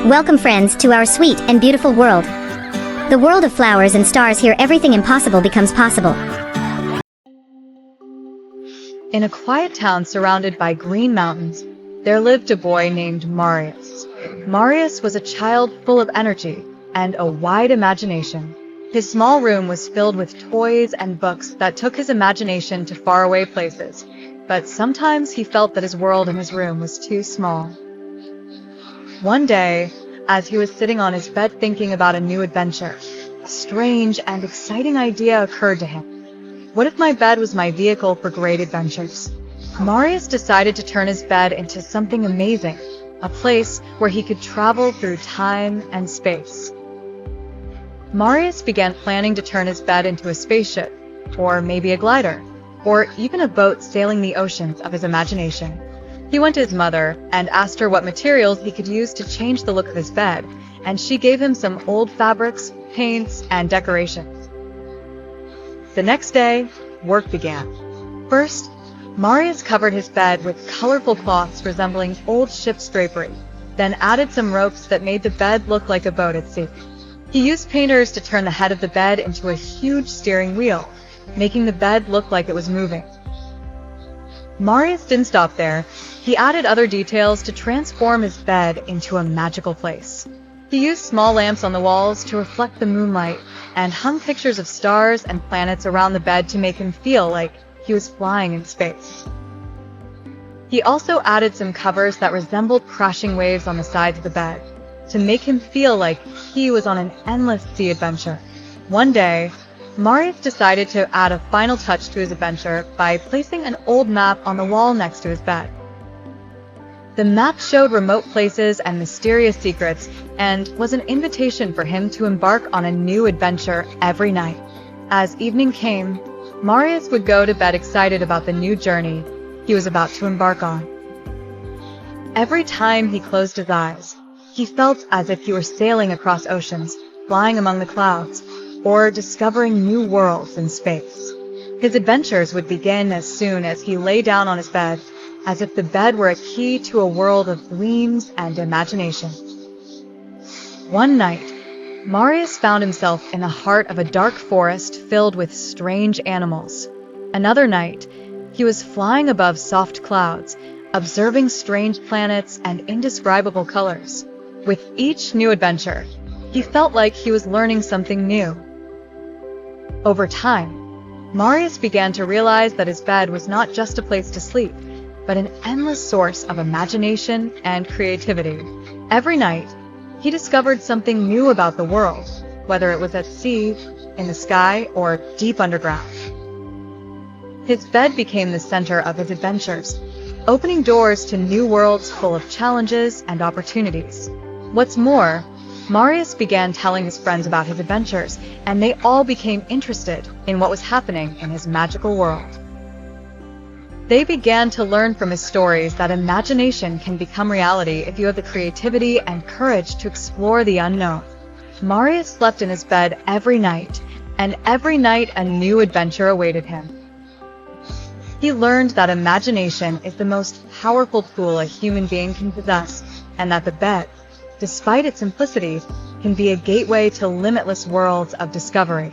Welcome friends to our sweet and beautiful world. The world of flowers and stars, here everything impossible becomes possible. In a quiet town surrounded by green mountains, there lived a boy named Marius. Marius was a child full of energy and a wide imagination. His small room was filled with toys and books that took his imagination to faraway places, but sometimes he felt that his world in his room was too small. One day, as he was sitting on his bed thinking about a new adventure, a strange and exciting idea occurred to him. What if my bed was my vehicle for great adventures? Marius decided to turn his bed into something amazing, a place where he could travel through time and space. Marius began planning to turn his bed into a spaceship, or maybe a glider, or even a boat sailing the oceans of his imagination. He went to his mother and asked her what materials he could use to change the look of his bed, and she gave him some old fabrics, paints, and decorations. The next day, work began. First, Marius covered his bed with colorful cloths resembling old ship's drapery, then added some ropes that made the bed look like a boat at sea. He used painters to turn the head of the bed into a huge steering wheel, making the bed look like it was moving. Marius didn't stop there. He added other details to transform his bed into a magical place. He used small lamps on the walls to reflect the moonlight and hung pictures of stars and planets around the bed to make him feel like he was flying in space. He also added some covers that resembled crashing waves on the sides of the bed to make him feel like he was on an endless sea adventure. One day, Marius decided to add a final touch to his adventure by placing an old map on the wall next to his bed. The map showed remote places and mysterious secrets, and was an invitation for him to embark on a new adventure every night. As evening came, Marius would go to bed excited about the new journey he was about to embark on. Every time he closed his eyes, he felt as if he were sailing across oceans, flying among the clouds, or discovering new worlds in space. His adventures would begin as soon as he lay down on his bed, as if the bed were a key to a world of dreams and imagination. One night, Marius found himself in the heart of a dark forest filled with strange animals. Another night, he was flying above soft clouds, observing strange planets and indescribable colors. With each new adventure, he felt like he was learning something new. Over time, Marius began to realize that his bed was not just a place to sleep, but an endless source of imagination and creativity. Every night, he discovered something new about the world, whether it was at sea, in the sky, or deep underground. His bed became the center of his adventures, opening doors to new worlds full of challenges and opportunities. What's more, Marius began telling his friends about his adventures, and they all became interested in what was happening in his magical world. They began to learn from his stories that imagination can become reality if you have the creativity and courage to explore the unknown. Marius slept in his bed every night, and every night a new adventure awaited him. He learned that imagination is the most powerful tool a human being can possess, and that the bed, despite its simplicity, can be a gateway to limitless worlds of discovery.